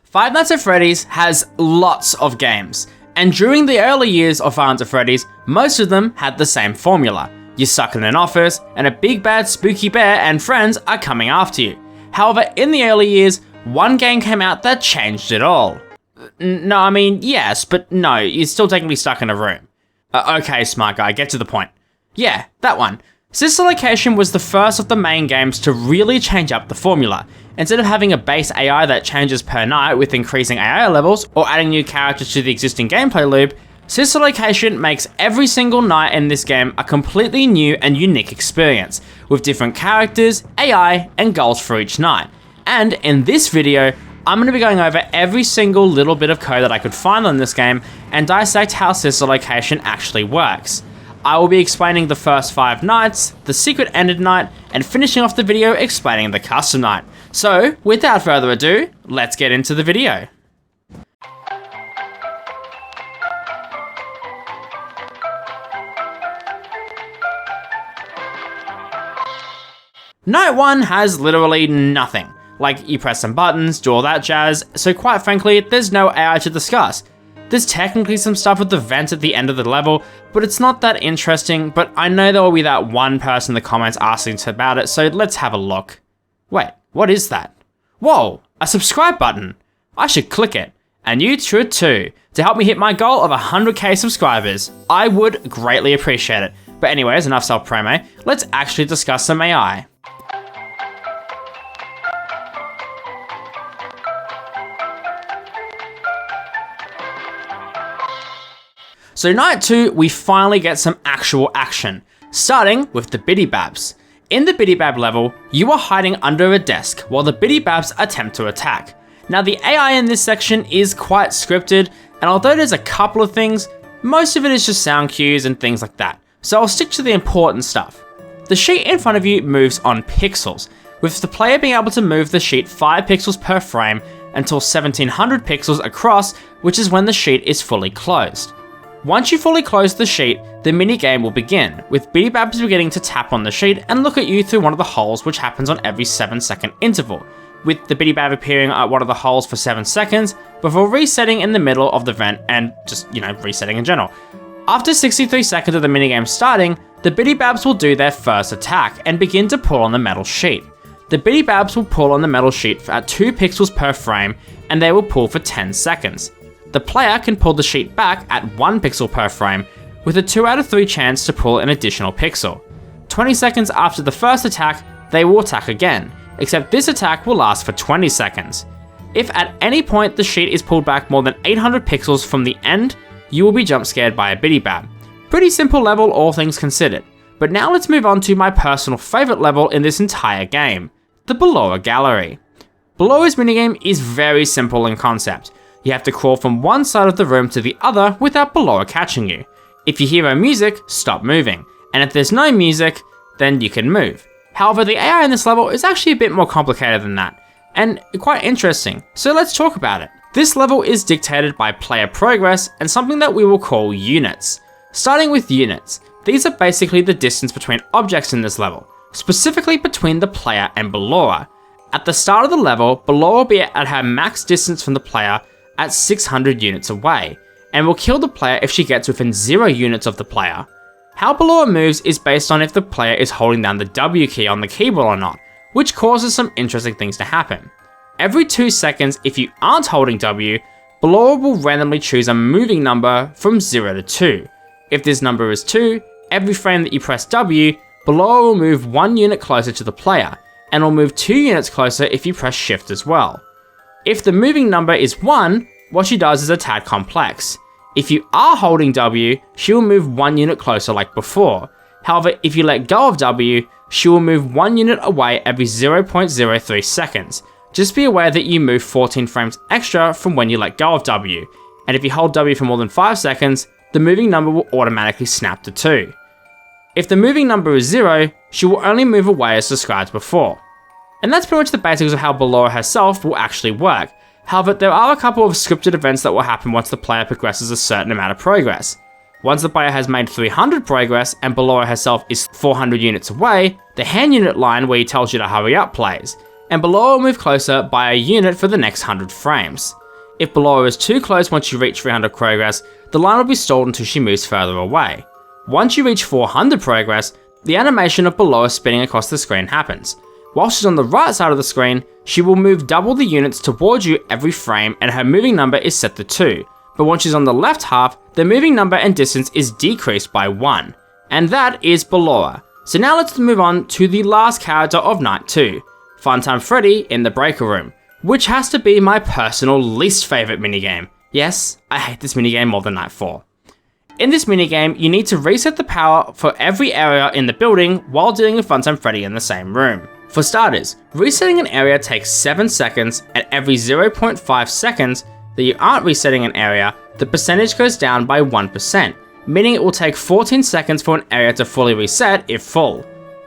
Five Nights at Freddy's has lots of games, and during the early years of Five Nights at Freddy's, most of them had the same formula. You're stuck in an office, and a big bad spooky bear and friends are coming after you. However, in the early years, one game came out that changed it all. No, I mean, yes, but no, you're still technically stuck in a room. Okay, smart guy, get to the point. Yeah, that one. Sister Location was the first of the main games to really change up the formula. Instead of having a base AI that changes per night with increasing AI levels, or adding new characters to the existing gameplay loop, Sister Location makes every single night in this game a completely new and unique experience, with different characters, AI, and goals for each night. And in this video, I'm going to be going over every single little bit of code that I could find on this game and dissect how Sister Location actually works. I will be explaining the first 5 nights, the secret Ennard Night, and finishing off the video explaining the custom night. So, without further ado, let's get into the video. Night 1 has literally nothing. Like, you press some buttons, do all that jazz, so quite frankly, there's no AI to discuss. There's technically some stuff with the vent at the end of the level, but it's not that interesting, but I know there will be that one person in the comments asking about it, so let's have a look. Wait, what is that? Whoa, a subscribe button. I should click it. And you should too, to help me hit my goal of 100k subscribers. I would greatly appreciate it. But anyways, enough self-promo, let's actually discuss some AI. So night 2, we finally get some actual action, starting with the Biddy Babs. In the Biddy Bab level, you are hiding under a desk while the Biddy Babs attempt to attack. Now the AI in this section is quite scripted, and although there's a couple of things, most of it is just sound cues and things like that, so I'll stick to the important stuff. The sheet in front of you moves on pixels, with the player being able to move the sheet 5 pixels per frame until 1700 pixels across, which is when the sheet is fully closed. Once you fully close the sheet, the minigame will begin, with Biddy Babs beginning to tap on the sheet and look at you through one of the holes, which happens on every 7-second interval, with the Biddy Bab appearing at one of the holes for 7 seconds, before resetting in the middle of the vent and just, resetting in general. After 63 seconds of the minigame starting, the Biddy Babs will do their first attack and begin to pull on the metal sheet. The Biddy Babs will pull on the metal sheet at 2 pixels per frame, and they will pull for 10 seconds. The player can pull the sheet back at 1 pixel per frame, with a 2 out of 3 chance to pull an additional pixel. 20 seconds after the first attack, they will attack again, except this attack will last for 20 seconds. If at any point the sheet is pulled back more than 800 pixels from the end, you will be jump scared by a Biddy Bab. Pretty simple level, all things considered. But now let's move on to my personal favourite level in this entire game, the Ballora Gallery. Ballora's minigame is very simple in concept. You have to crawl from one side of the room to the other without Ballora catching you. If you hear her music, stop moving, and if there's no music, then you can move. However, the AI in this level is actually a bit more complicated than that, and quite interesting, so let's talk about it. This level is dictated by player progress and something that we will call units. Starting with units, these are basically the distance between objects in this level, specifically between the player and Ballora. At the start of the level, Ballora will be at her max distance from the player at 600 units away, and will kill the player if she gets within 0 units of the player. How Ballora moves is based on if the player is holding down the W key on the keyboard or not, which causes some interesting things to happen. Every 2 seconds, if you aren't holding W, Ballora will randomly choose a moving number from 0 to 2. If this number is 2, every frame that you press W, Ballora will move 1 unit closer to the player, and will move 2 units closer if you press Shift as well. If the moving number is 1, what she does is a tad complex. If you are holding W, she will move 1 unit closer like before. However, if you let go of W, she will move 1 unit away every 0.03 seconds. Just be aware that you move 14 frames extra from when you let go of W, and if you hold W for more than 5 seconds, the moving number will automatically snap to 2. If the moving number is 0, she will only move away as described before. And that's pretty much the basics of how Ballora herself will actually work. However, there are a couple of scripted events that will happen once the player progresses a certain amount of progress. Once the player has made 300 progress and Ballora herself is 400 units away, the hand unit line where he tells you to hurry up plays. and Ballora will move closer by a unit for the next 100 frames. If Ballora is too close once you reach 300 progress, the line will be stalled until she moves further away. Once you reach 400 progress, the animation of Ballora spinning across the screen happens. While she's on the right side of the screen, she will move double the units towards you every frame and her moving number is set to 2, but once she's on the left half, the moving number and distance is decreased by 1. And that is Ballora. So now let's move on to the last character of Night 2, Funtime Freddy in the Breaker Room, which has to be my personal least favourite minigame. Yes, I hate this minigame more than Night 4. In this minigame, you need to reset the power for every area in the building while dealing with Funtime Freddy in the same room. For starters, resetting an area takes 7 seconds, and every 0.5 seconds that you aren't resetting an area, the percentage goes down by 1%, meaning it will take 14 seconds for an area to fully reset if full.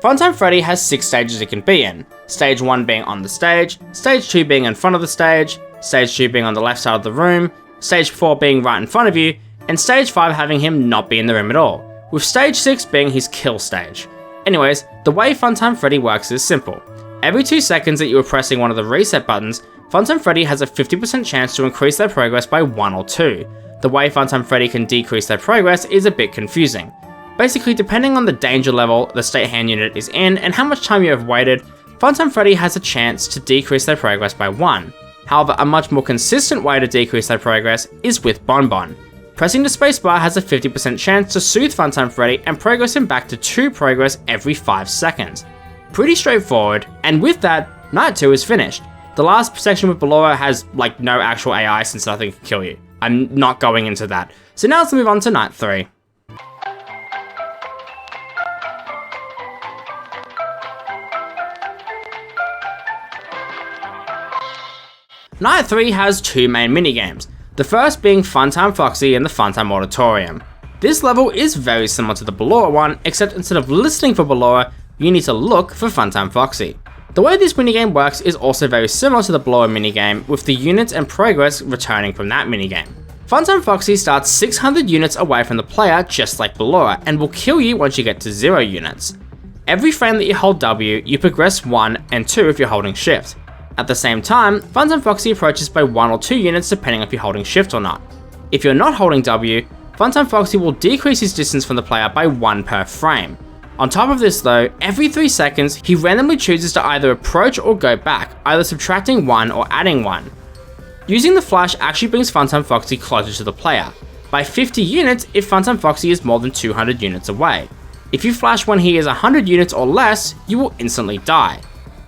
Funtime Freddy has 6 stages it can be in, stage 1 being on the stage, stage 2 being in front of the stage 2 being on the left side of the room, stage 4 being right in front of you, and stage 5 having him not be in the room at all, with stage 6 being his kill stage. Anyways, the way Funtime Freddy works is simple. Every 2 seconds that you are pressing one of the reset buttons, Funtime Freddy has a 50% chance to increase their progress by 1 or 2. The way Funtime Freddy can decrease their progress is a bit confusing. Basically, depending on the danger level the state hand unit is in and how much time you have waited, Funtime Freddy has a chance to decrease their progress by 1. However, a much more consistent way to decrease their progress is with Bonbon. Pressing the spacebar has a 50% chance to soothe Funtime Freddy and progress him back to 2 progress every 5 seconds. Pretty straightforward, and with that, Night 2 is finished. The last section with Ballora has no actual AI since nothing can kill you. I'm not going into that. So now let's move on to Night 3. Night 3 has 2 main minigames, the first being Funtime Foxy in the Funtime Auditorium. This level is very similar to the Ballora one, except instead of listening for Ballora, you need to look for Funtime Foxy. The way this minigame works is also very similar to the Ballora minigame, with the units and progress returning from that minigame. Funtime Foxy starts 600 units away from the player just like Ballora, and will kill you once you get to 0 units. Every frame that you hold W, you progress 1 and 2 if you're holding shift. At the same time, Funtime Foxy approaches by 1 or 2 units depending if you're holding shift or not. If you're not holding W, Funtime Foxy will decrease his distance from the player by 1 per frame. On top of this though, every 3 seconds, he randomly chooses to either approach or go back, either subtracting 1 or adding 1. Using the flash actually brings Funtime Foxy closer to the player, by 50 units if Funtime Foxy is more than 200 units away. If you flash when he is 100 units or less, you will instantly die.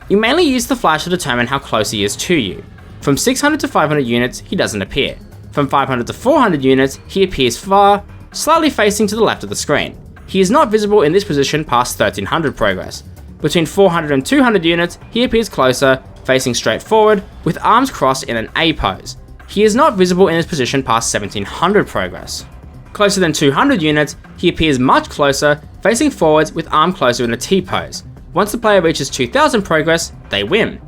You mainly use the flash to determine how close he is to you. From 600 to 500 units, he doesn't appear. From 500 to 400 units, he appears far, slightly facing to the left of the screen. He is not visible in this position past 1300 progress. Between 400 and 200 units, he appears closer, facing straight forward, with arms crossed in an A pose. He is not visible in his position past 1700 progress. Closer than 200 units, he appears much closer, facing forwards with arm closer in a T pose. Once the player reaches 2000 progress, they win.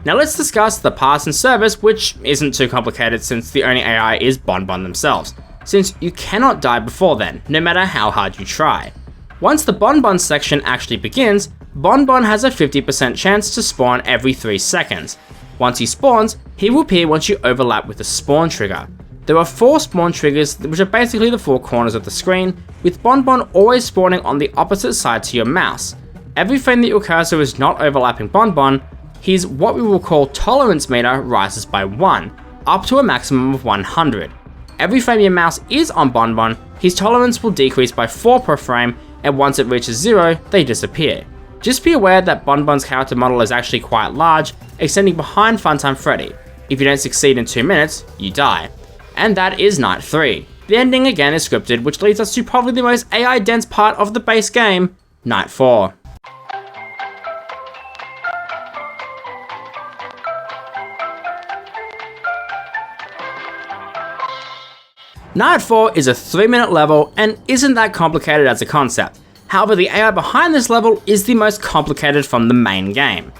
Now let's discuss the pass and service, which isn't too complicated since the only AI is Bonbon themselves, since you cannot die before then, no matter how hard you try. Once the Bonbon section actually begins, Bonbon has a 50% chance to spawn every 3 seconds. Once he spawns, he will appear once you overlap with the spawn trigger. There are 4 spawn triggers, which are basically the 4 corners of the screen, with Bonbon always spawning on the opposite side to your mouse. Every frame that your cursor is not overlapping Bonbon, his what we will call tolerance meter rises by 1, up to a maximum of 100. Every frame your mouse is on Bonbon, his tolerance will decrease by 4 per frame, and once it reaches 0, they disappear. Just be aware that Bonbon's character model is actually quite large, extending behind Funtime Freddy. If you don't succeed in 2 minutes, you die. And that is Night 3. The ending again is scripted, which leads us to probably the most AI dense part of the base game, Night 4. Night 4 is a 3-minute level and isn't that complicated as a concept. However, the AI behind this level is the most complicated from the main game.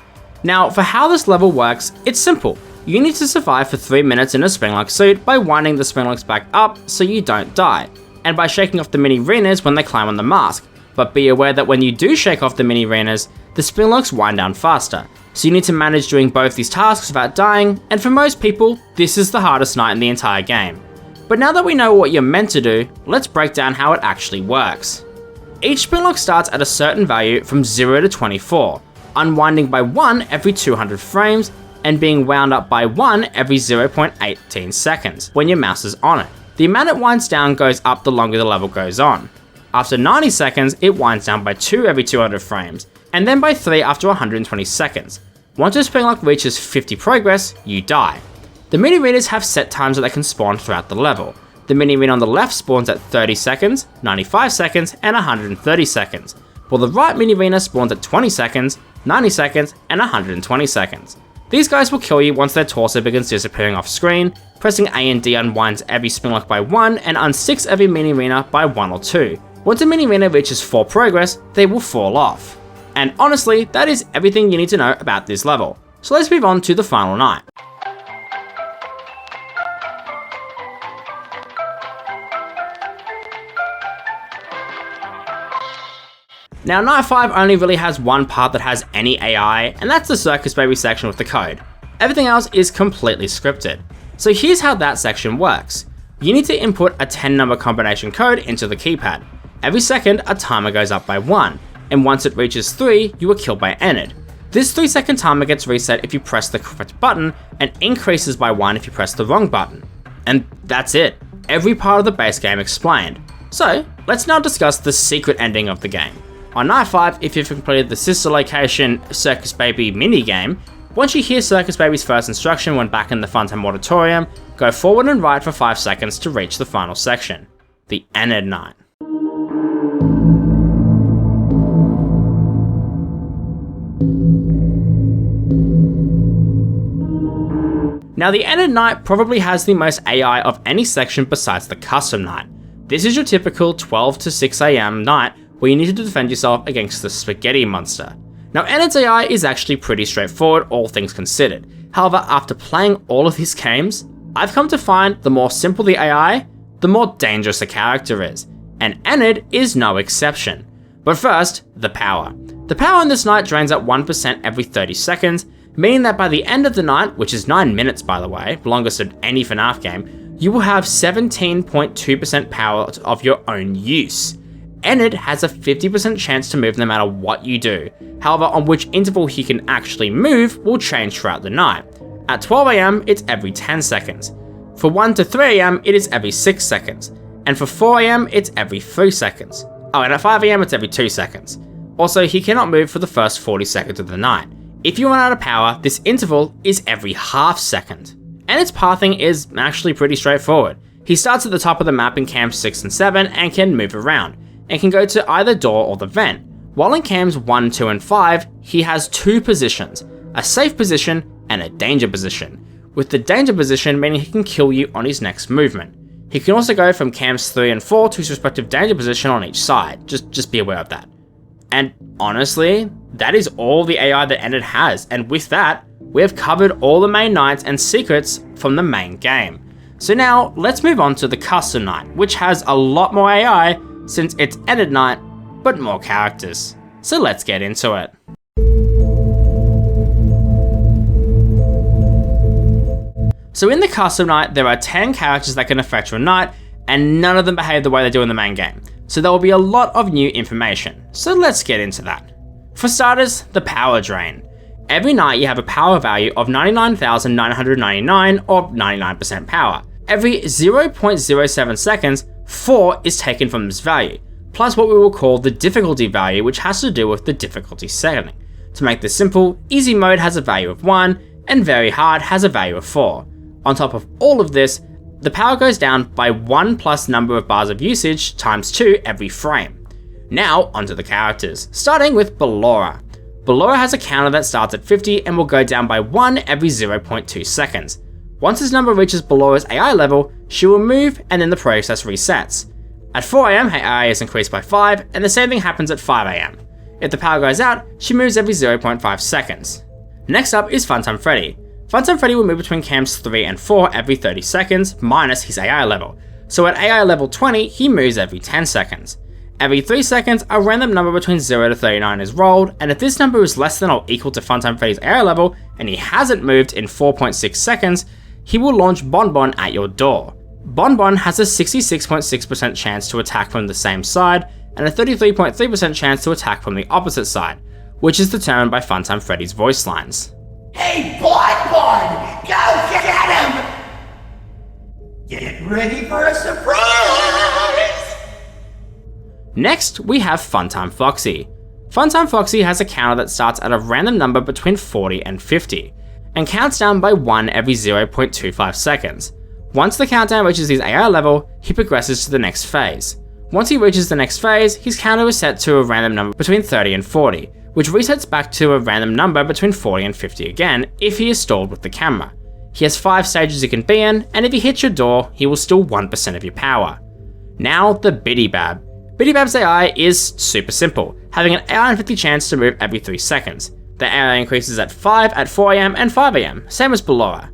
Now, for how this level works, it's simple. You need to survive for 3 minutes in a spring-lock suit by winding the spring locks back up so you don't die, and by shaking off the mini-renas when they climb on the mask, but be aware that when you do shake off the mini arenas, the spin locks wind down faster, so you need to manage doing both these tasks without dying, and for most people, this is the hardest night in the entire game. But now that we know what you're meant to do, let's break down how it actually works. Each spin lock starts at a certain value from 0 to 24, unwinding by 1 every 200 frames, and being wound up by 1 every 0.18 seconds when your mouse is on it. The amount it winds down goes up the longer the level goes on. After 90 seconds, it winds down by 2 every 200 frames, and then by 3 after 120 seconds. Once your spin lock reaches 50 progress, you die. The mini arenas have set times that they can spawn throughout the level. The mini arena on the left spawns at 30 seconds, 95 seconds, and 130 seconds, while the right mini arena spawns at 20 seconds, 90 seconds, and 120 seconds. These guys will kill you once their torso begins disappearing off screen. Pressing A and D unwinds every spin lock by 1 and unsticks every mini arena by 1 or 2. Once a mini arena reaches 4 progress, they will fall off. And honestly, that is everything you need to know about this level. So let's move on to the final night. Now, Night 5 only really has one part that has any AI, and that's the Circus Baby section with the code. Everything else is completely scripted. So here's how that section works. You need to input a 10-number combination code into the keypad. Every second, a timer goes up by 1, and once it reaches 3, you are killed by Ennard. This 3-second timer gets reset if you press the correct button, and increases by 1 if you press the wrong button. And that's it. Every part of the base game explained. So, let's now discuss the secret ending of the game. On Night 5, if you've completed the Sister Location Circus Baby minigame, once you hear Circus Baby's first instruction when back in the Funtime Auditorium, go forward and right for 5 seconds to reach the final section, the Ennard Night. Now, the Ennard Night probably has the most AI of any section besides the Custom Night. This is your typical 12 to 6 AM night where you need to defend yourself against the spaghetti monster. Now, Ennard's AI is actually pretty straightforward, all things considered. However, after playing all of these games, I've come to find the more simple the AI, the more dangerous a character is, and Ennard is no exception. But first, the power. The power in this night drains at 1% every 30 seconds, meaning that by the end of the night, which is 9 minutes by the way, longest of any FNAF game, you will have 17.2% power of your own use. Ennard has a 50% chance to move no matter what you do. However, on which interval he can actually move will change throughout the night. At 12 AM, it's every 10 seconds. For 1 to 3 AM, it is every 6 seconds. And for 4 AM, it's every 3 seconds. Oh, and at 5 AM, it's every 2 seconds. Also, he cannot move for the first 40 seconds of the night. If you run out of power, this interval is every half second. And its pathing is actually pretty straightforward. He starts at the top of the map in cams 6 and 7 and can move around, and can go to either door or the vent. While in cams 1, 2, and 5, he has 2 positions, a safe position and a danger position, with the danger position meaning he can kill you on his next movement. He can also go from cams 3 and 4 to his respective danger position on each side, just be aware of that. And honestly, that is all the AI that Ennard has, and with that, we have covered all the main nights and secrets from the main game. So now, let's move on to the Custom Night, which has a lot more AI since it's Ennard Night, but more characters. So let's get into it. So in the Custom Night, there are 10 characters that can affect your night, and none of them behave the way they do in the main game. So there will be a lot of new information. So let's get into that. For starters, the power drain. Every night you have a power value of 99,999 or 99% power. Every 0.07 seconds, 4 is taken from this value, plus what we will call the difficulty value, which has to do with the difficulty setting. To make this simple, easy mode has a value of 1, and very hard has a value of 4. On top of all of this, the power goes down by 1 plus number of bars of usage times 2 every frame. Now onto the characters, starting with Ballora. Ballora has a counter that starts at 50 and will go down by 1 every 0.2 seconds. Once this number reaches Ballora's AI level, she will move and then the process resets. At 4 AM, her AI is increased by 5, and the same thing happens at 5 AM. If the power goes out, she moves every 0.5 seconds. Next up is Funtime Freddy. Funtime Freddy will move between cams 3 and 4 every 30 seconds, minus his AI level. So at AI level 20, he moves every 10 seconds. Every 3 seconds, a random number between 0 to 39 is rolled, and if this number is less than or equal to Funtime Freddy's AI level and he hasn't moved in 4.6 seconds, he will launch Bonbon at your door. Bonbon has a 66.6% chance to attack from the same side and a 33.3% chance to attack from the opposite side, which is determined by Funtime Freddy's voice lines. Hey, Bonbon! Go get him! Get ready for a surprise! Next, we have Funtime Foxy. Funtime Foxy has a counter that starts at a random number between 40 and 50, and counts down by 1 every 0.25 seconds. Once the countdown reaches his AI level, he progresses to the next phase. Once he reaches the next phase, his counter is set to a random number between 30 and 40, which resets back to a random number between 40 and 50 again if he is stalled with the camera. He has 5 stages he can be in, and if he hits your door, he will steal 1% of your power. Now, the Biddy Bab. Biddy Bab's AI is super simple, having an 850 chance to move every 3 seconds. The AI increases at 5, at 4am, and 5am, same as Ballora.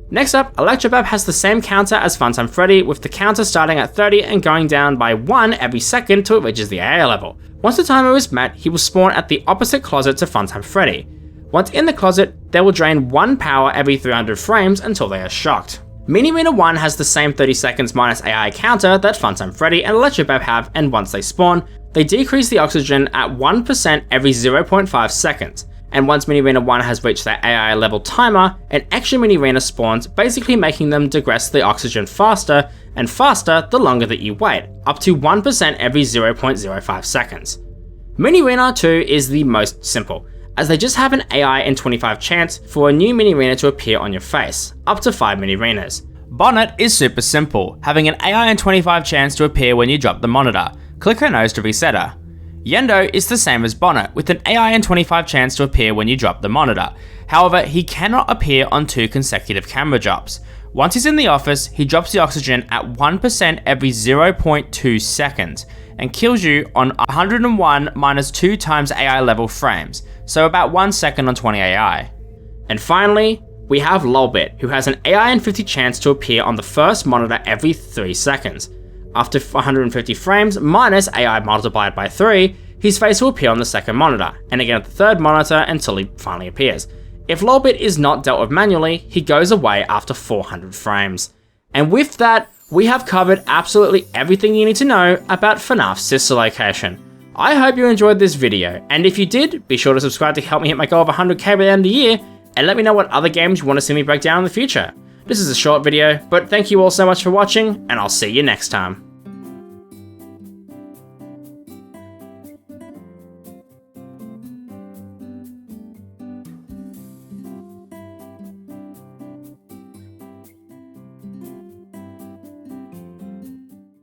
Next up, Electrobab has the same counter as Funtime Freddy, with the counter starting at 30 and going down by 1 every second till it reaches the AA level. Once the timer is met, he will spawn at the opposite closet to Funtime Freddy. Once in the closet, they will drain 1 power every 300 frames until they are shocked. Mini Rena 1 has the same 30 seconds minus AI counter that Funtime Freddy and Electrobab have, and once they spawn, they decrease the oxygen at 1% every 0.5 seconds. And once Mini Rena 1 has reached their AI level timer, an extra Mini Rena spawns, basically making them digress the oxygen faster, and faster the longer that you wait, up to 1% every 0.05 seconds. Mini Rena 2 is the most simple, as they just have an AI and 25 chance for a new Mini Rena to appear on your face, up to 5 Mini Renas. Bonnet is super simple, having an AI and 25 chance to appear when you drop the monitor. Click her nose to reset her. Yendo is the same as Bonnet, with an AI and 25 chance to appear when you drop the monitor. However, he cannot appear on 2 consecutive camera drops. Once he's in the office, he drops the oxygen at 1% every 0.2 seconds, and kills you on 101 minus 2 times AI level frames, so about 1 second on 20 AI. And finally, we have Lolbit, who has an AI and 50 chance to appear on the first monitor every 3 seconds. After 150 frames minus AI multiplied by 3, his face will appear on the second monitor, and again at the third monitor until he finally appears. If Lolbit is not dealt with manually, he goes away after 400 frames. And with that, we have covered absolutely everything you need to know about FNAF Sister Location. I hope you enjoyed this video, and if you did, be sure to subscribe to help me hit my goal of 100k by the end of the year, and let me know what other games you want to see me break down in the future. This is a short video, but thank you all so much for watching, and I'll see you next time.